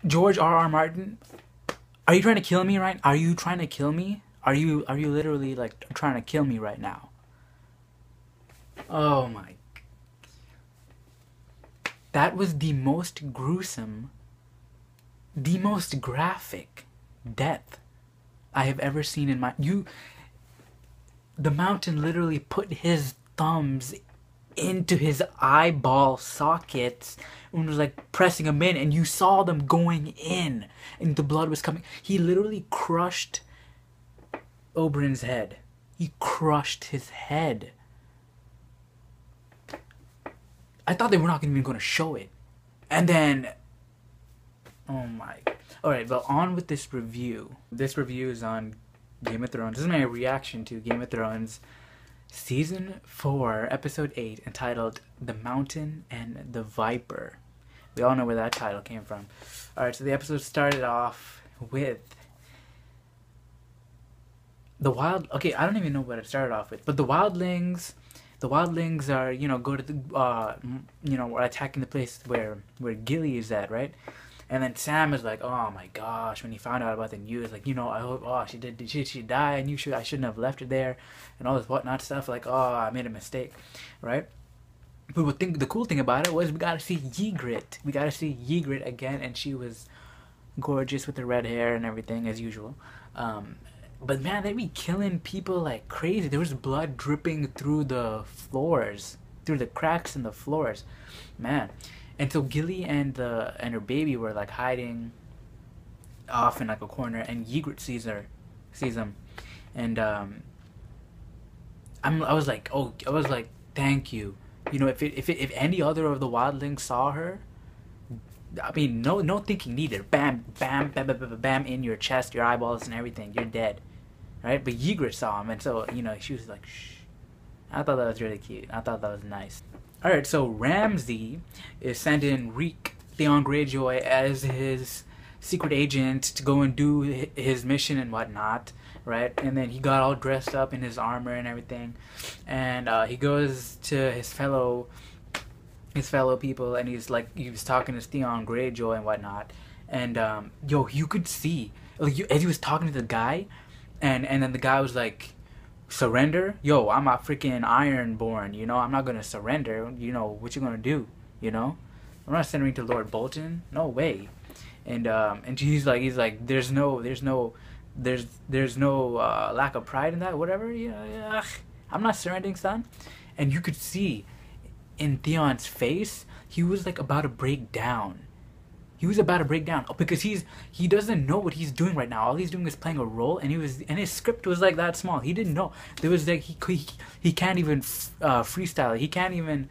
George R.R. Martin, are you trying to kill me right? Are you trying to kill me? Are you literally like trying to kill me right now? Oh my. That was the most gruesome, the most graphic death I have ever seen in my the mountain literally put his thumbs into his eyeball sockets and was like pressing them in, and you saw them going in and the blood was coming. He literally crushed Oberyn's head. He crushed his head. I thought they were not even going to show it. And then, oh my. Alright, well, on with this review. This review is on Game of Thrones. This is my reaction to Game of Thrones Season 4, Episode 8, entitled The Mountain and the Viper. We all know where that title came from. Alright, so the episode started off with the wild... Okay, I don't even know what it started off with, but the wildlings are, you know, go to the, you know, attacking the place where Gilly is at, right? And then Sam is like, oh my gosh, when he found out about the news, like, you know, I hope, oh, she died, I shouldn't have left her there, and all this whatnot stuff, like, oh, I made a mistake, right? But the cool thing about it was we got to see Ygritte. We got to see Ygritte again, and she was gorgeous with her red hair and everything, as usual. But man, they be killing people like crazy. There was blood dripping through the floors, through the cracks in the floors, man. And so Gilly and her baby were like hiding off in like a corner, and Ygritte sees them, and I was like, thank you. You know, if any other of the wildlings saw her, I mean, no thinking needed. Bam, bam, bam, bam, bam, bam, in your chest, your eyeballs, and everything. You're dead, right? But Ygritte saw him, and so, you know, she was like, shh. I thought that was really cute. I thought that was nice. All right, so Ramsay is sending Reek Theon Greyjoy as his secret agent to go and do his mission and whatnot, right? And then he got all dressed up in his armor and everything, and he goes to his fellow people, and he was talking to Theon Greyjoy and whatnot, and yo, you could see, like, as he was talking to the guy, and then the guy was like, surrender? Yo, I'm a freaking Ironborn, you know, I'm not gonna surrender. You know, what you gonna do, you know? I'm not surrendering to Lord Bolton, no way. And he's like, there's no lack of pride in that, whatever, yeah, I'm not surrendering, son. And you could see in Theon's face, he was like about to break down. He was about to break down because he doesn't know what he's doing right now. All he's doing is playing a role, and his script was like that small. He didn't know. There was like he can't even freestyle. He can't even,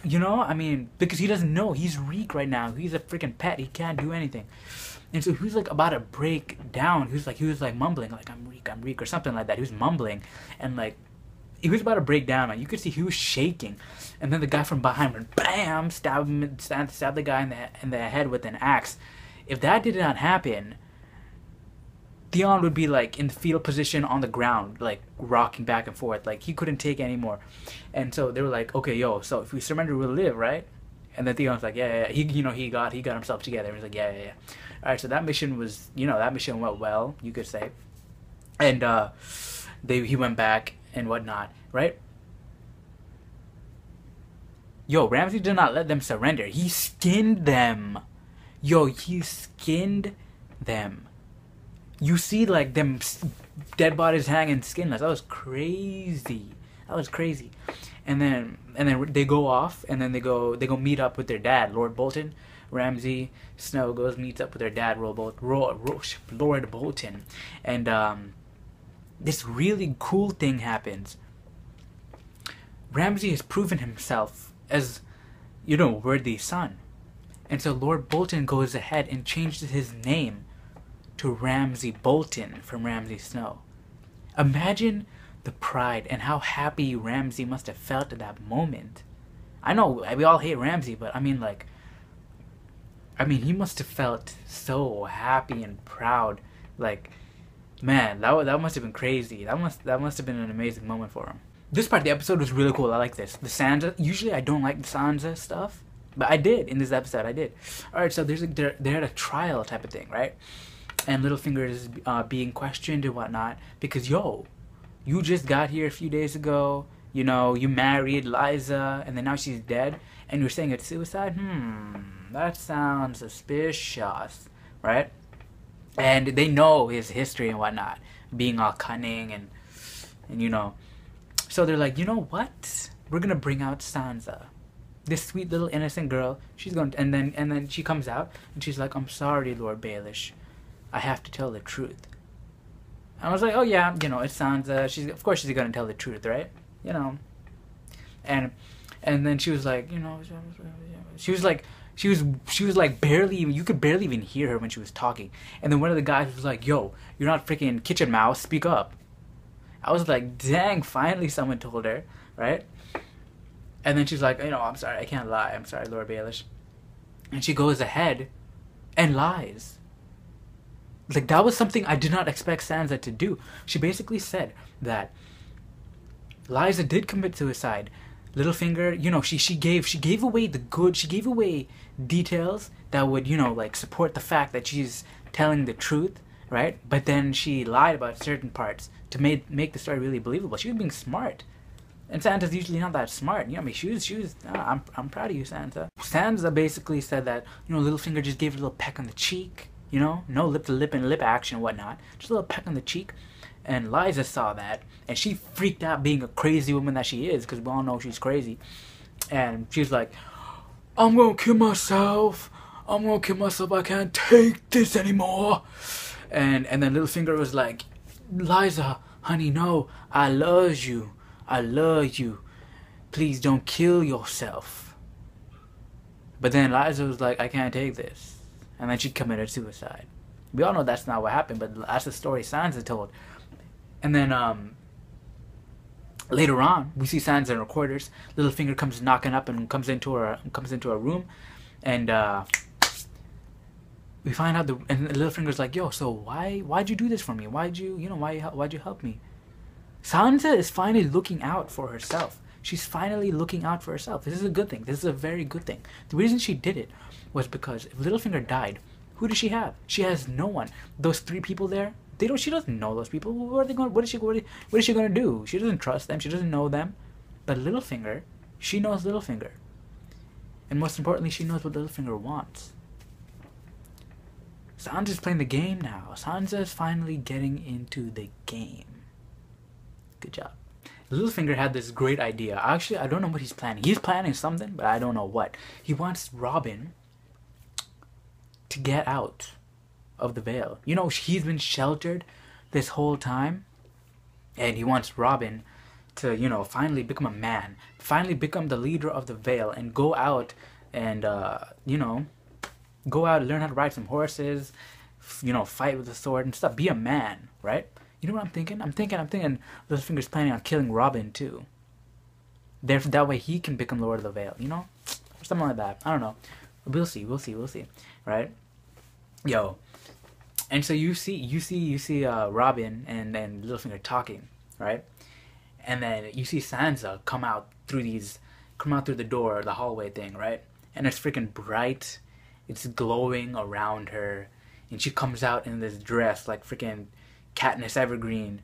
you know, I mean, because he doesn't know. He's Reek right now. He's a freaking pet. He can't do anything. And so he was like about to break down. He was like mumbling like, I'm Reek or something like that. He was mumbling, and like he was about to break down. Like, you could see he was shaking. And then the guy from behind went bam, stabbed the guy in the head with an axe. If that did not happen, Theon would be like in the fetal position on the ground, like rocking back and forth, like he couldn't take anymore. And so they were like, okay, yo, so if we surrender, we'll live, right? And then Theon's like, yeah. He got himself together. He's like, yeah. All right, so that mission went well, you could say. And he went back and whatnot, right? Yo, Ramsay did not let them surrender. He skinned them. Yo, he skinned them. You see, like, them dead bodies hanging skinless. That was crazy. And then they go off, and then they go meet up with their dad, Lord Bolton. Ramsay Snow meets up with their dad, Lord Bolton, and this really cool thing happens. Ramsay has proven himself as, you know, worthy son. And so Lord Bolton goes ahead and changes his name to Ramsay Bolton from Ramsay Snow. Imagine the pride and how happy Ramsay must have felt at that moment. I know we all hate Ramsay, but I mean, he must have felt so happy and proud. Like, man, that must have been crazy. That must have been an amazing moment for him. This part of the episode was really cool. I like this. The Sansa, usually I don't like the Sansa stuff. But I did in this episode. I did. All right. So there's like they're at a trial type of thing, right? And Littlefinger is being questioned and whatnot because you just got here a few days ago. You know, you married Liza, and then now she's dead, and you're saying it's suicide. That sounds suspicious, right? And they know his history and whatnot, being all cunning and you know. So they're like, you know what? We're gonna bring out Sansa, this sweet little innocent girl. She's going to, and then she comes out and she's like, I'm sorry, Lord Baelish, I have to tell the truth. I was like, oh yeah, you know, it's Sansa. Of course she's gonna tell the truth, right? You know. And then she was like, you know, she was like barely, you could barely even hear her when she was talking. And then one of the guys was like, yo, you're not freaking kitchen mouse, speak up. I was like, dang, finally someone told her, right? And then she's like, you know, I'm sorry, I can't lie. I'm sorry, Lord Baelish. And she goes ahead and lies. Like, that was something I did not expect Sansa to do. She basically said that Liza did commit suicide. Littlefinger, you know, she gave away details that would, you know, like support the fact that she's telling the truth, right? But then she lied about certain parts to make the story really believable. She was being smart. And Sansa's usually not that smart. You know, I mean, she was. I'm proud of you, Sansa. Sansa basically said that, you know, Littlefinger just gave her a little peck on the cheek. You know, no lip to lip and lip action and whatnot. Just a little peck on the cheek. And Liza saw that, and she freaked out, being a crazy woman that she is, because we all know she's crazy. And she's like, I'm gonna kill myself. I can't take this anymore. And then Littlefinger was like, Liza, honey, no, I love you. Please don't kill yourself. But then Liza was like, I can't take this. And then she committed suicide. We all know that's not what happened, but that's the story Sansa told. And then later on, we see Sansa in her quarters. Littlefinger comes knocking up and comes into her room, and we find out and Littlefinger's like, yo, so why'd you do this for me? Why'd you help me? Sansa is finally looking out for herself. She's finally looking out for herself. This is a good thing. This is a very good thing. The reason she did it was because if Littlefinger died, who does she have? She has no one. Those 3 people there, she doesn't know those people. What is she going to do? She doesn't trust them. She doesn't know them. But Littlefinger, she knows Littlefinger. And most importantly, she knows what Littlefinger wants. Sansa's playing the game now. Sansa's finally getting into the game. Good job. Littlefinger had this great idea. Actually, I don't know what he's planning. He's planning something, but I don't know what. He wants Robin to get out of the Vale. You know, he's been sheltered this whole time, and he wants Robin to, you know, finally become a man, finally become the leader of the Vale, and go out and you know, go out and learn how to ride some horses, you know, fight with a sword and stuff. Be a man, right? You know what I'm thinking? I'm thinking Littlefinger's planning on killing Robin too. Therefore, that way he can become Lord of the Vale, you know? Something like that. I don't know. We'll see, right? Yo. And so you see Robin and Littlefinger talking, right? And then you see Sansa come out through the door, the hallway thing, right? And it's freaking bright. It's glowing around her. And she comes out in this dress like freaking Katniss Evergreen.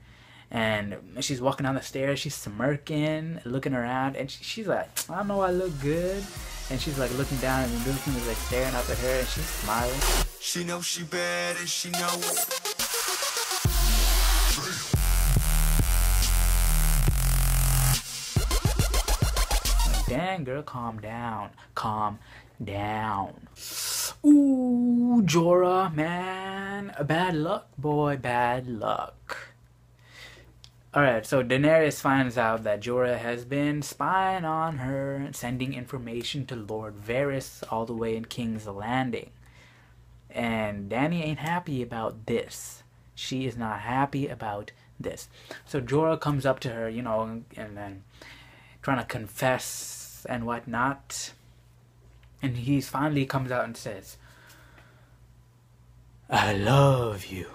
And she's walking down the stairs. She's smirking, looking around. And she's like, I know I look good. And she's like looking down, and Littlefinger's like staring up at her, and she's smiling. She knows she bad, and she knows. Like, dang, girl, calm down. Ooh, Jorah, man. Bad luck, boy, bad luck. Alright, so Daenerys finds out that Jorah has been spying on her, sending information to Lord Varys all the way in King's Landing. And Dany ain't happy about this. She is not happy about this. So Jorah comes up to her, you know, and then trying to confess and whatnot. And he finally comes out and says, I love you.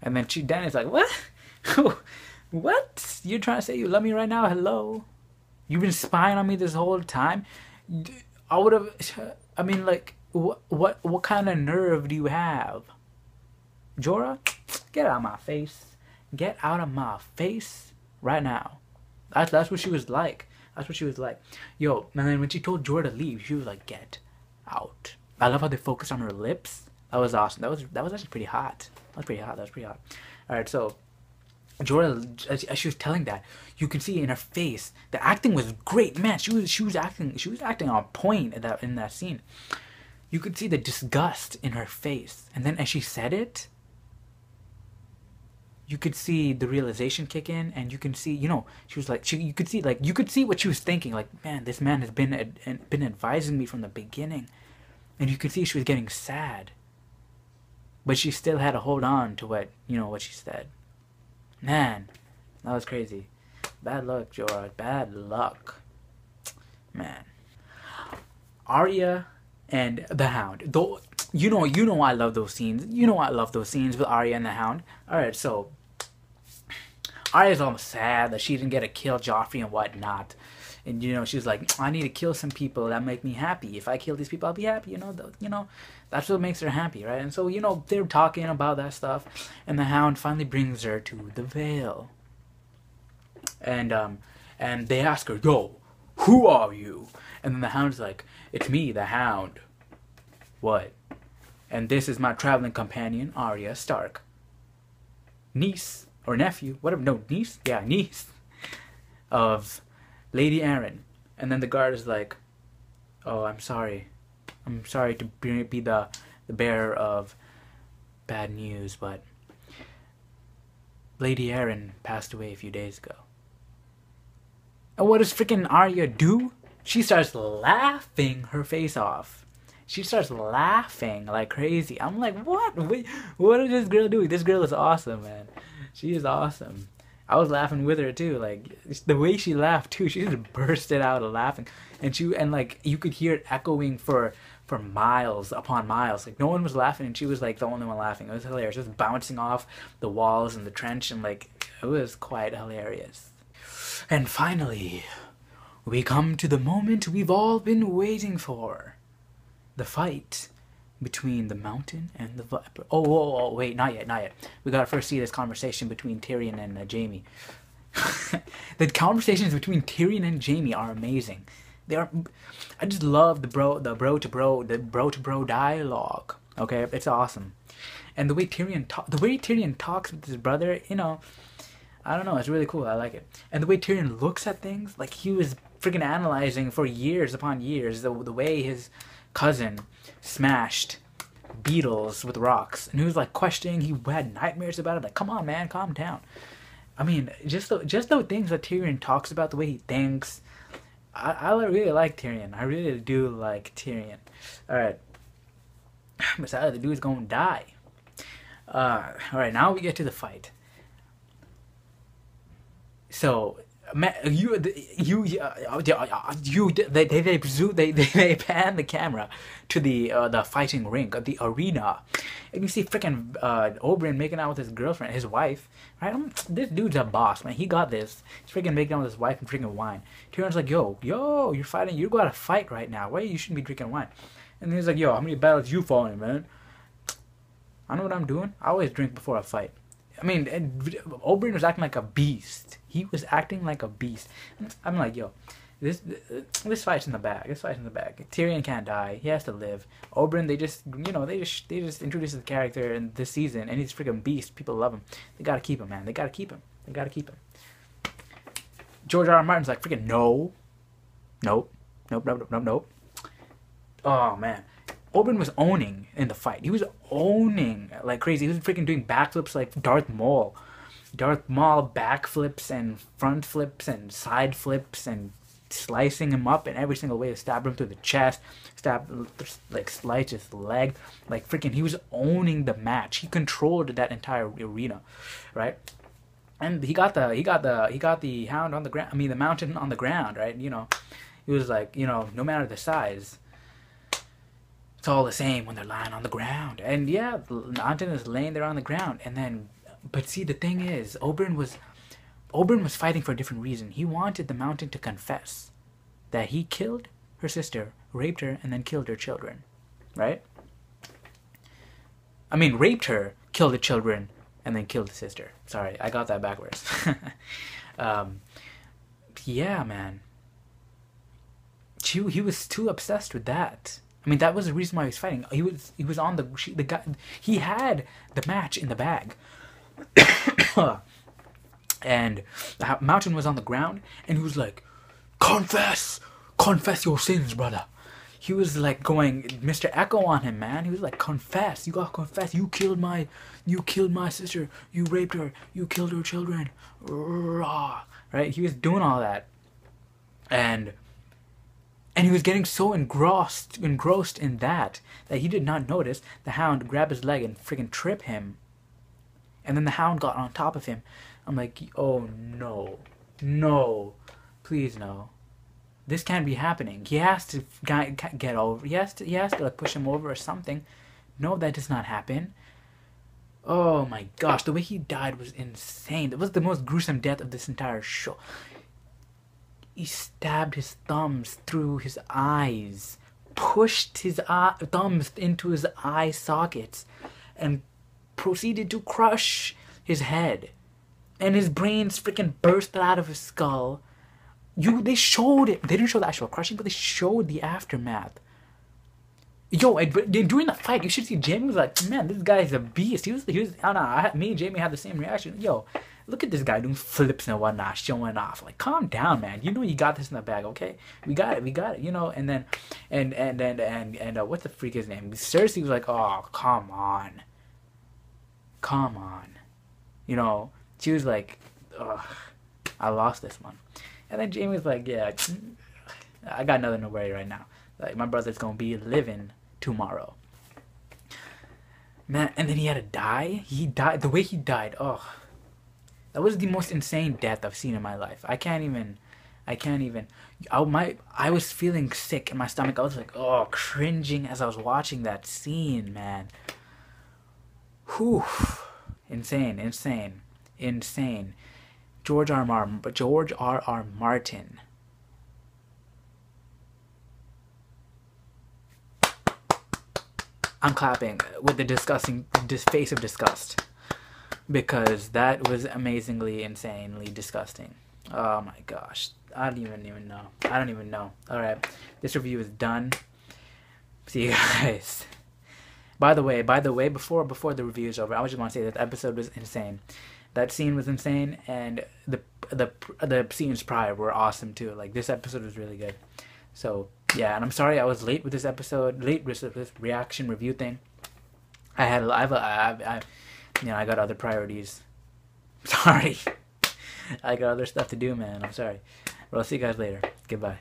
And then Dany's like, what? What? You're trying to say you love me right now? Hello? You've been spying on me this whole time? I would have. I mean, like, what kind of nerve do you have, Jorah? Get out of my face. Get out of my face right now. That's what she was like. That's what she was like. Yo, and then when she told Jorah to leave, she was like, "Get out." I love how they focused on her lips. That was awesome. That was actually pretty hot. That was pretty hot. That was pretty hot. All right, so Jorah, as she was telling that, you could see in her face the acting was great. Man, she was acting on point in that scene. You could see the disgust in her face, and then as she said it, you could see the realization kick in, and you can see, she was like, you could see what she was thinking. Like, man, this man has been advising me from the beginning, and you could see she was getting sad, but she still had to hold on to what she said. Man, that was crazy. Bad luck, Jorah. Bad luck, man. Arya and the Hound. Though you know I love those scenes. I love those scenes with Arya and the Hound. All right, so Arya's almost sad that she didn't get to kill Joffrey and whatnot. And she was like, I need to kill some people that make me happy. If I kill these people, I'll be happy. That's what makes her happy, right? And so they're talking about that stuff, and the Hound finally brings her to the Vale. And they ask her, "Yo, who are you?" And then the Hound's like, "It's me, the Hound." What? And this is my traveling companion, Arya Stark. Niece or nephew, whatever. No, niece. Yeah, niece of Lady Arryn. And then the guard is like, "Oh, I'm sorry to be the bearer of bad news, but Lady Arryn passed away a few days ago." And what does freaking Arya do? She starts laughing her face off. She starts laughing like crazy. I'm like, what? Wait, what is this girl doing? This girl is awesome, man. She is awesome. I was laughing with her too. Like, the way she laughed too, she just bursted out of laughing, and like you could hear it echoing for miles upon miles. Like, no one was laughing, and she was like the only one laughing. It was hilarious. Just bouncing off the walls in the trench, and like it was quite hilarious. And finally, we come to the moment we've all been waiting for: the fight between the Mountain and the Viper. Oh, wait, not yet. We gotta first see this conversation between Tyrion and Jaime. The conversations between Tyrion and Jaime are amazing. I just love the bro to bro dialogue. Okay, it's awesome. And the way Tyrion talks with his brother, I don't know, it's really cool. I like it. And the way Tyrion looks at things, like he was freaking analyzing for years upon years the way his cousin smashed beetles with rocks, and he was like questioning. He had nightmares about it. Like, come on, man, calm down. I mean, just the things that Tyrion talks about, the way he thinks. I really like Tyrion. I really do like Tyrion. All right. Besides, the dude's gonna die. All right, now we get to the fight. So, they pan the camera to the fighting rink, the arena, and you see freaking Oberyn making out with his girlfriend, his wife, right? This dude's a boss, man. He got this. He's freaking making out with his wife and drinking wine. Tyrion's like, yo, you're fighting. You gotta fight right now. Why you shouldn't be drinking wine? And he's like, yo, how many battles you fought in, man? I know what I'm doing. I always drink before I fight. I mean, Oberyn was acting like a beast. He was acting like a beast. I'm like, yo, this fight's in the bag. This fight's in the bag. Tyrion can't die. He has to live. Oberyn, they just introduced the character in this season, and he's a freaking beast. People love him. They gotta keep him, man. They gotta keep him. George R. Martin's like, freaking no. Nope. Oh, man. Oberyn was owning in the fight. He was owning like crazy. He was freaking doing backflips like Darth Maul. Darth Maul backflips and front flips and side flips and slicing him up in every single way. Stab him through the chest, slice his leg. Like freaking, he was owning the match. He controlled that entire arena, right? And he got the Hound on the ground. I mean, the Mountain on the ground, right? He was like, no matter the size, it's all the same when they're lying on the ground. And yeah, the Mountain is laying there on the ground. And then, but see, the thing is, Oberyn was fighting for a different reason. He wanted the Mountain to confess that he killed her sister raped her, and then killed her children, right? I mean, raped her, killed the children, and then killed the sister. Sorry, I got that backwards. Yeah, man. He was too obsessed with that. I mean, that was the reason why he was fighting. He was on the guy. He had the match in the bag, and the mountain was on the ground, and he was like, confess your sins, brother. He was like going Mr. Echo on him, man. He was like, confess, you gotta confess. You killed my sister. You raped her. You killed her children. Right? He was doing all that, and he was getting so engrossed in that he did not notice the hound grab his leg and freaking trip him, and then the hound got on top of him. I'm like, oh no, please no. This can't be happening. He has to get over. He has to like push him over or something. No, that does not happen. Oh my gosh, the way he died was insane. That was the most gruesome death of this entire show. He stabbed his thumbs through his eyes, pushed his thumbs into his eye sockets, and proceeded to crush his head. And his brains freaking burst out of his skull. They showed it. They didn't show the actual crushing, but they showed the aftermath. Yo, during the fight, you should see Jamie was like, man, this guy's a beast. He was. I don't know. Me and Jamie had the same reaction. Yo, look at this guy doing flips and whatnot, showing off. Like, calm down, man. You know you got this in the bag, okay? We got it. You know. And then, and what's the freak his name? Cersei was like, oh, come on. You know, she was like, ugh, I lost this one. And then Jamie was like, yeah, I got nothing to worry right now. Like, my brother's gonna be living tomorrow. Man, and then he had to die? He died, the way he died, oh. That was the most insane death I've seen in my life. I can't even. I was feeling sick in my stomach. I was like, oh, cringing as I was watching that scene, man. Whew. Insane. George R.R. Martin. I'm clapping with the face of disgust, because that was amazingly, insanely disgusting. Oh my gosh, I don't even know. All right, this review is done. See you guys. By the way, before the review is over, I was just want to say that the episode was insane. That scene was insane, and the scenes prior were awesome too. Like, this episode was really good. So yeah, and I'm sorry I was late with this episode, with this reaction review thing. I got other priorities. Sorry, I got other stuff to do, man. I'm sorry. But I'll see you guys later. Goodbye.